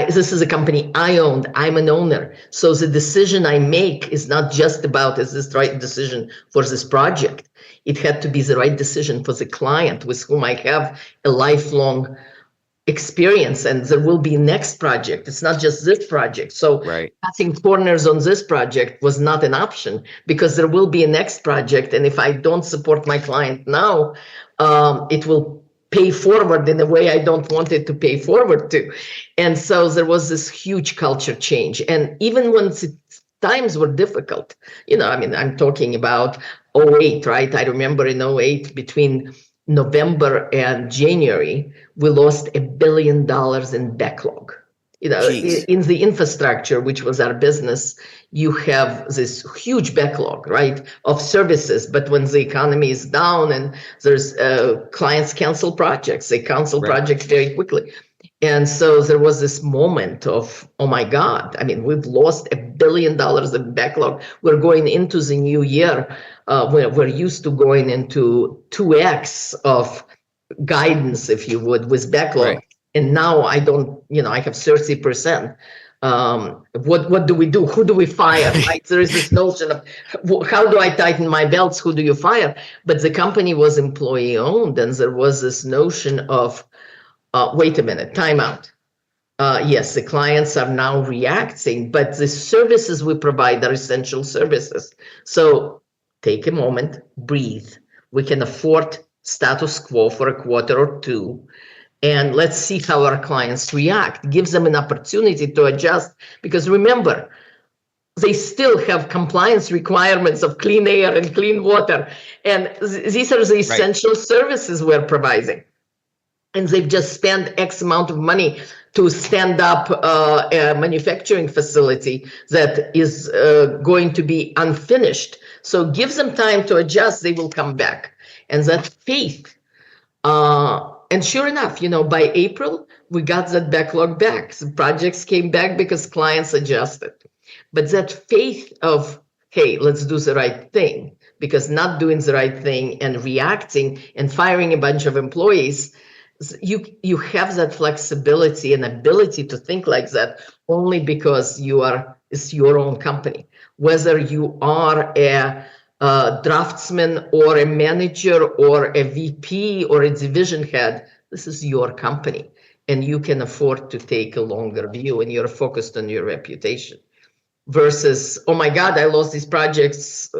Speaker 3: This is a company I owned. I'm an owner. So the decision I make is not just about, is this the right decision for this project? It had to be the right decision for the client with whom I have a lifelong experience, and there will be next project. It's not just this project. So cutting corners on this project was not an option, because there will be a next project. And if I don't support my client now, it will pay forward in a way I don't want it to pay forward to. And so there was this huge culture change. And even when times were difficult, I'm talking about 2008, right? I remember in 2008, between November and January, we lost $1 billion in backlog. In the infrastructure, which was our business, you have this huge backlog, right, of services. But when the economy is down and there's clients cancel projects, they cancel projects very quickly. And so there was this moment of, oh my God, we've lost $1 billion in backlog. We're going into the new year. We're used to going into 2x of guidance, if you would, with backlog. And now I don't, I have 30%. What do we do? Who do we fire? Right? There is this notion of how do I tighten my belts? Who do you fire? But the company was employee owned, and there was this notion of, wait a minute, time out. Yes, the clients are now reacting, but the services we provide are essential services. So take a moment, breathe. We can afford status quo for a quarter or two. And let's see how our clients react. Gives them an opportunity to adjust, because remember, they still have compliance requirements of clean air and clean water. And these are the essential services we're providing. And they've just spent X amount of money to stand up a manufacturing facility that is going to be unfinished. So give them time to adjust, they will come back. And that faith, and sure enough, by April, we got that backlog back. The projects came back because clients adjusted. But that faith of, hey, let's do the right thing, because not doing the right thing and reacting and firing a bunch of employees, you have that flexibility and ability to think like that only because it's your own company. Whether you are a draftsman or a manager or a VP or a division head, this is your company. and you can afford to take a longer view and you're focused on your reputation versus, oh my God, I lost these projects.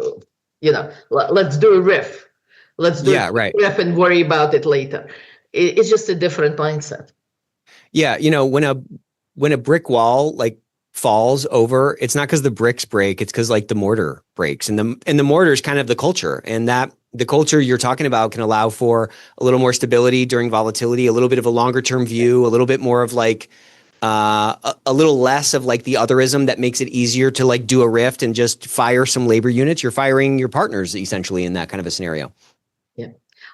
Speaker 3: Let's do a riff. Let's do a riff and worry about it later. It's just a different mindset.
Speaker 1: Yeah. When a brick wall like falls over, it's not because the bricks break, it's because like the mortar breaks, and the mortar is kind of the culture, and that the culture you're talking about can allow for a little more stability during volatility, a little bit of a longer term view, a little bit more of like a little less of like the otherism that makes it easier to like do a rift and just fire some labor units. You're firing your partners essentially in that kind of a scenario.
Speaker 3: Yeah.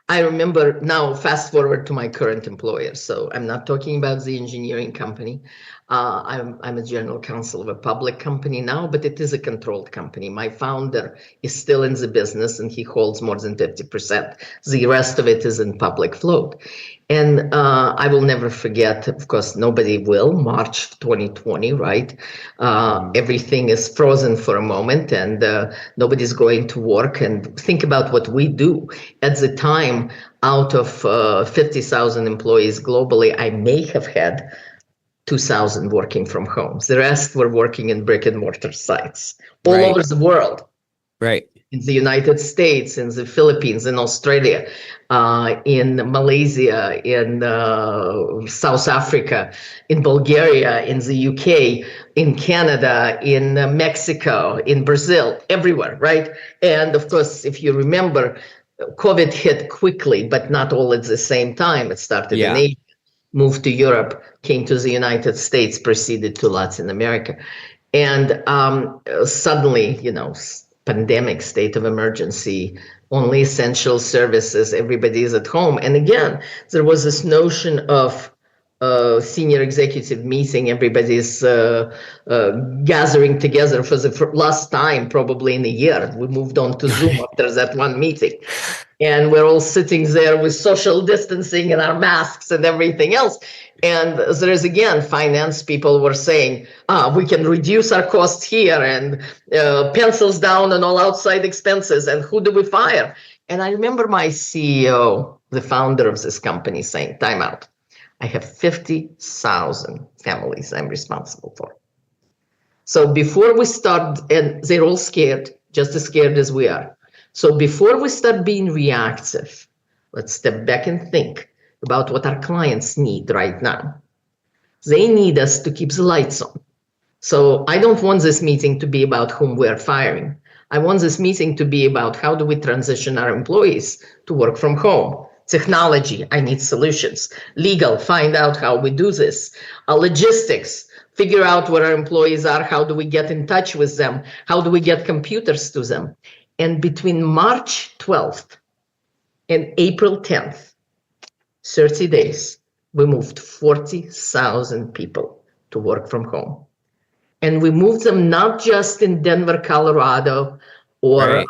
Speaker 3: I remember now, fast forward to my current employer. So I'm not talking about the engineering company. I'm a general counsel of a public company now, but it is a controlled company. My founder is still in the business and he holds more than 50%. The rest of it is in public float. And I will never forget, of course, nobody will, March 2020, right? Everything is frozen for a moment and nobody's going to work. And think about what we do. At the time, out of 50,000 employees globally, I may have had 2,000 working from home. The rest were working in brick and mortar sites all over the world.
Speaker 1: Right.
Speaker 3: In the United States, in the Philippines, in Australia, in Malaysia, in South Africa, in Bulgaria, in the UK, in Canada, in Mexico, in Brazil, everywhere, right? And of course, if you remember, COVID hit quickly, but not all at the same time. It started in Asia, moved to Europe, came to the United States, proceeded to Latin America. And suddenly, pandemic, state of emergency, only essential services, everybody is at home. And again, there was this notion of senior executive meeting, everybody's gathering together for the last time, probably in a year. We moved on to Zoom after that one meeting. And we're all sitting there with social distancing and our masks and everything else. And there is, again, finance people were saying, we can reduce our costs here and pencils down on all outside expenses. And who do we fire? And I remember my CEO, the founder of this company, saying, time out. I have 50,000 families I'm responsible for. So before we start, and they're all scared, just as scared as we are. So before we start being reactive, let's step back and think about what our clients need right now. They need us to keep the lights on. So I don't want this meeting to be about whom we're firing. I want this meeting to be about how do we transition our employees to work from home. Technology, I need solutions. Legal, find out how we do this. Logistics, figure out where our employees are. How do we get in touch with them? How do we get computers to them? And between March 12th and April 10th, 30 days, we moved 40,000 people to work from home. And we moved them not just in Denver, Colorado, or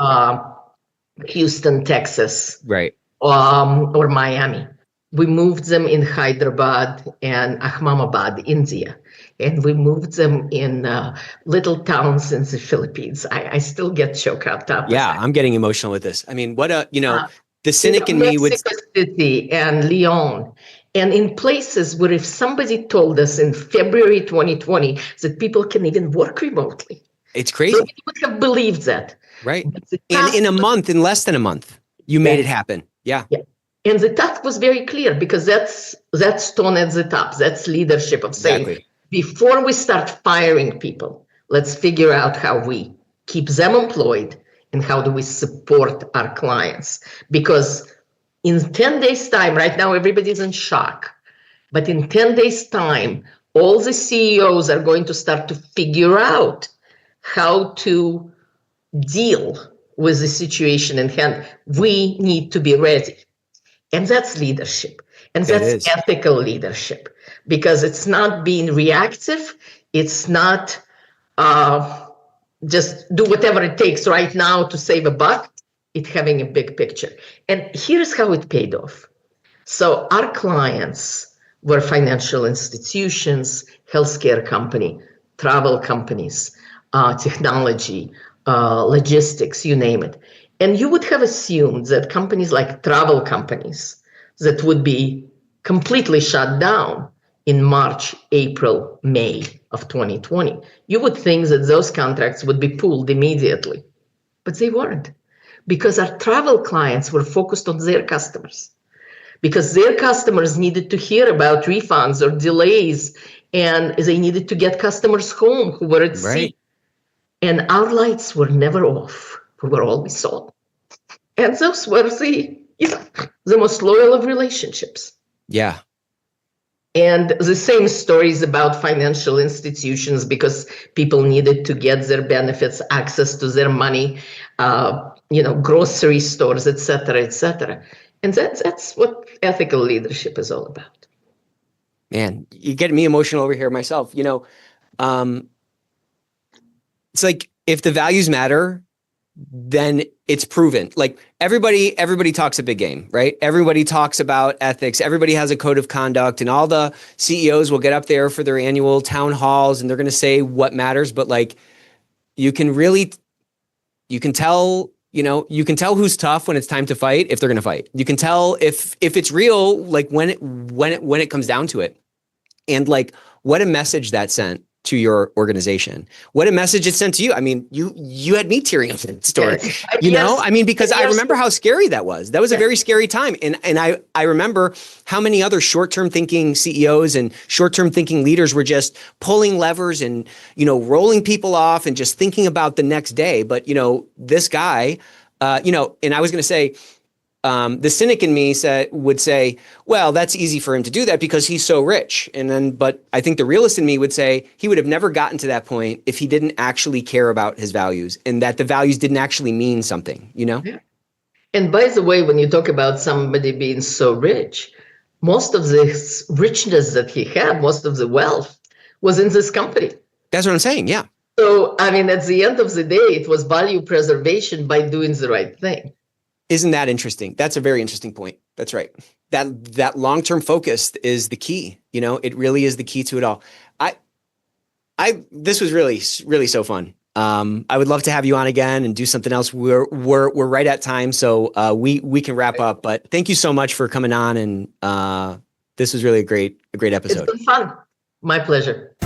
Speaker 3: Houston, Texas.
Speaker 1: Right.
Speaker 3: Or Miami. We moved them in Hyderabad and Ahmedabad, India. And we moved them in little towns in the Philippines. I still get choked up.
Speaker 1: Yeah, I'm getting emotional with this. I mean, the cynic in me would...
Speaker 3: Mexico City and Leon. And in places where if somebody told us in February 2020 that people can even work remotely.
Speaker 1: It's crazy.
Speaker 3: So we would have believed that.
Speaker 1: Right. In a month, in less than a month, you made it happen. Yeah.
Speaker 3: And the task was very clear because that's tone at the top. That's leadership of saying, before we start firing people, let's figure out how we keep them employed and how do we support our clients. Because in 10 days' time, right now, everybody's in shock. But in 10 days' time, all the CEOs are going to start to figure out how to deal with the situation in hand. We need to be ready. And that's leadership. And that's ethical leadership. Because it's not being reactive. It's not just do whatever it takes right now to save a buck. It's having a big picture. And here's how it paid off. So our clients were financial institutions, healthcare company, travel companies, technology, logistics, you name it. And you would have assumed that companies like travel companies that would be completely shut down in March, April, May of 2020. You would think that those contracts would be pulled immediately, but they weren't, because our travel clients were focused on their customers, because their customers needed to hear about refunds or delays, and they needed to get customers home who were at sea. And our lights were never off. We were always on. And those were the most loyal of relationships.
Speaker 1: Yeah.
Speaker 3: And the same stories about financial institutions, because people needed to get their benefits, access to their money, grocery stores, et cetera, et cetera. And that's what ethical leadership is all about.
Speaker 1: Man, you get me emotional over here myself. It's like, if the values matter, then it's proven. Like everybody talks a big game, right? Everybody talks about ethics. Everybody has a code of conduct, and all the CEOs will get up there for their annual town halls and they're going to say what matters. But like, you can tell who's tough when it's time to fight, if they're going to fight. You can tell if it's real, like when it comes down to it. And like, what a message that sent to your organization. What a message it sent to you. I mean, you had me tearing up in the story, because I remember how scary that was. That was a very scary time. And I remember how many other short-term thinking CEOs and short-term thinking leaders were just pulling levers and, rolling people off and just thinking about the next day. But, this guy, and I was going to say, the cynic in me would say, well, that's easy for him to do that because he's so rich. But I think the realist in me would say he would have never gotten to that point if he didn't actually care about his values, and that the values didn't actually mean something, Yeah.
Speaker 3: And by the way, when you talk about somebody being so rich, most of this richness that he had, most of the wealth, was in this company.
Speaker 1: That's what I'm saying. Yeah.
Speaker 3: So, at the end of the day, it was value preservation by doing the right thing.
Speaker 1: Isn't that interesting? That's a very interesting point. That's right. That long-term focus is the key. It really is the key to it all. This was really, really so fun. I would love to have you on again and do something else. We're right at time, so we can wrap up. But thank you so much for coming on, and this was really a great episode.
Speaker 3: It's been fun. My pleasure.